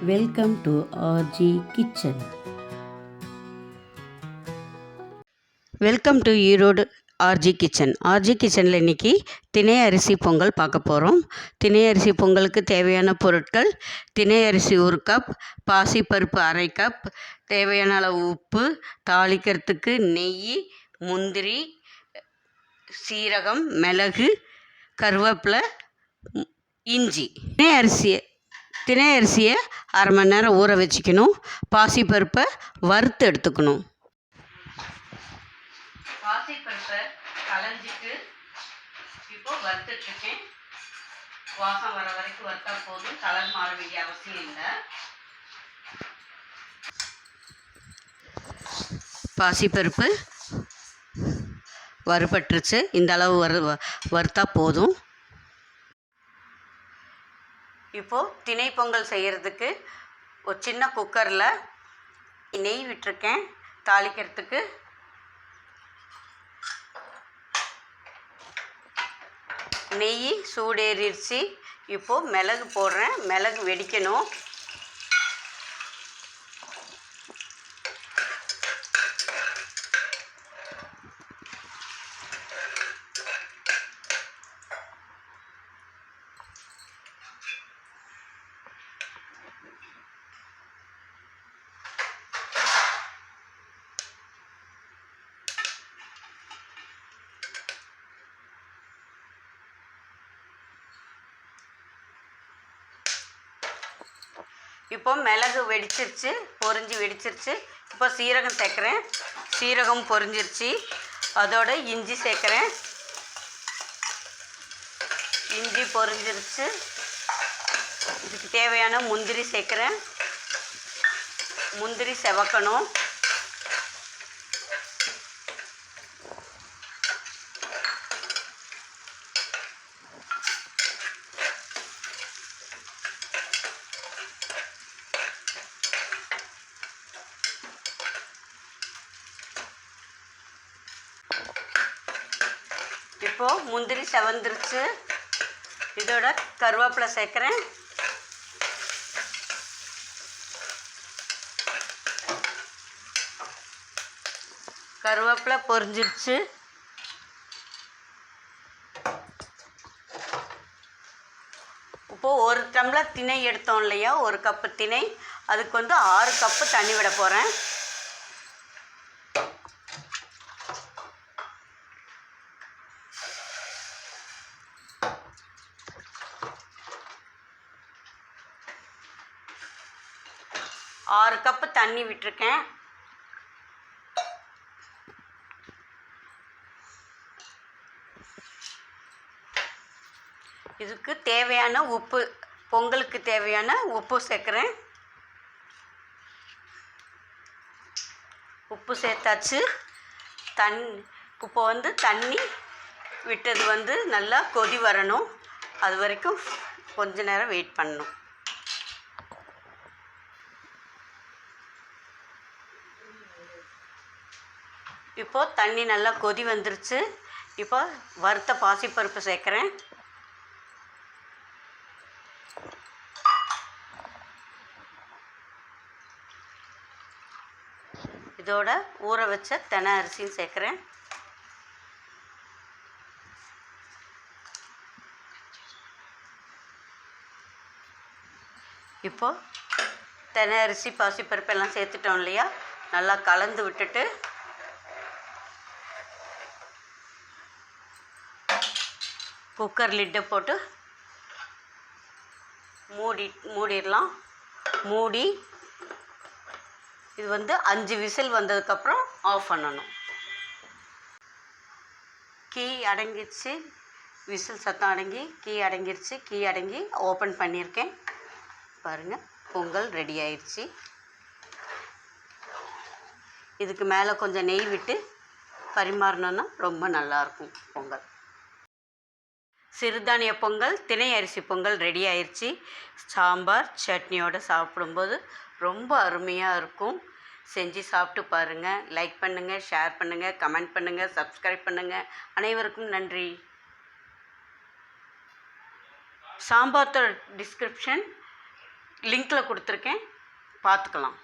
Welcome to RG kitchen. Welcome to Erode RG kitchen. RG கிச்சனில் இன்றைக்கி தினை அரிசி பொங்கல் பார்க்க போகிறோம். தினை அரிசி பொங்கலுக்கு தேவையான பொருட்கள்: தினை அரிசி 1 கப், பாசிப்பருப்பு 1/2 கப், தேவையான அளவு உப்பு, தாளிக்கிறதுக்கு நெய், முந்திரி, சீரகம், மிளகு, கருவேப்பிலை, இஞ்சி. தினை அரிசியை அரை மணி நேரம் ஊற வச்சுக்கணும். பாசிப்பருப்பை வறுத்து எடுத்துக்கணும். பாசிப்பருப்பை களைஞ்சிட்டு இப்போ வறுத்துட்ருக்கேன். வாசம் வர வரைக்கும் வறுத்தா போதும், கலர் மாற வேண்டிய அவசியம் இல்லை. பாசிப்பருப்பு வறுபட்டுருச்சு. இந்த அளவு வறுத்தா போதும். இப்போது தினை பொங்கல் செய்கிறதுக்கு ஒரு சின்ன குக்கரில் நெய் விட்டுருக்கேன். தாளிக்கிறதுக்கு நெய் சூடேறிடுச்சு. இப்போது மிளகு போடுறேன். மிளகு வெடிக்கணும். இப்போ மிளகு வெடிச்சிருச்சு, பொரிஞ்சு வெடிச்சிருச்சு. இப்போ சீரகம் சேர்க்குறேன். சீரகம் பொரிஞ்சிருச்சு. அதோட இஞ்சி சேர்க்குறேன். இஞ்சி பொரிஞ்சிருச்சு. இதுக்கு தேவையான முந்திரி சேர்க்குறேன். முந்திரி செவக்கணும். இப்போது முந்திரி செவந்துருச்சு. இதோட கருவேப்பிலை சேர்க்குறேன். கருவேப்பிலை பொரிஞ்சிருச்சு. இப்போது 1 டம்ளர் திணை எடுத்தோம் இல்லையா, 1 கப்பு திணை, அதுக்கு 6 கப்பு தண்ணி விட போகிறேன். ஆறு கப்பு தண்ணி விட்டுருக்கேன். இதுக்கு தேவையான உப்பு, பொங்கலுக்கு தேவையான உப்பு சேர்க்குறேன். உப்பு சேர்த்தாச்சு. இப்போ தண்ணி விட்டது நல்லா கொதி வரணும். அது வரைக்கும் கொஞ்ச நேரம் வெயிட் பண்ணணும். இப்போது தண்ணி நல்லா கொதி வந்துருச்சு. இப்போ வறுத்த பாசிப்பருப்பு சேர்க்குறேன். இதோட ஊற வச்ச தினை அரிசியும் சேர்க்குறேன். இப்போது தினை அரிசி பாசிப்பருப்பு எல்லாம் சேர்த்துட்டோம் இல்லையா, நல்லா கலந்து விட்டுட்டு குக்கர் லிட்டை போட்டு மூடிடலாம். மூடி இது 5 விசில் வந்ததுக்கப்புறம் ஆஃப் பண்ணணும். கீ அடங்கிடுச்சு. விசில் சத்தம் அடங்கி கீ அடங்கிடுச்சு. கீ அடங்கி ஓப்பன் பண்ணியிருக்கேன். பாருங்கள், பொங்கல் ரெடி ஆயிடுச்சு. இதுக்கு மேலே கொஞ்சம் நெய் விட்டு பரிமாறினோன்னா ரொம்ப நல்லாயிருக்கும் பொங்கல். சிறுதானிய பொங்கல், தினை அரிசி பொங்கல் ரெடி ஆயிடுச்சு. சாம்பார் சட்னியோடு சாப்பிடும்போது ரொம்ப அருமையாக இருக்கும். செஞ்சு சாப்பிட்டு பாருங்கள். லைக் பண்ணுங்கள், ஷேர் பண்ணுங்கள், கமெண்ட் பண்ணுங்கள், சப்ஸ்கிரைப் பண்ணுங்கள். அனைவருக்கும் நன்றி. சாம்பார் டிஸ்கிரிப்ஷன் லிங்க்கில் கொடுத்துருக்கேன், பார்த்துக்கலாம்.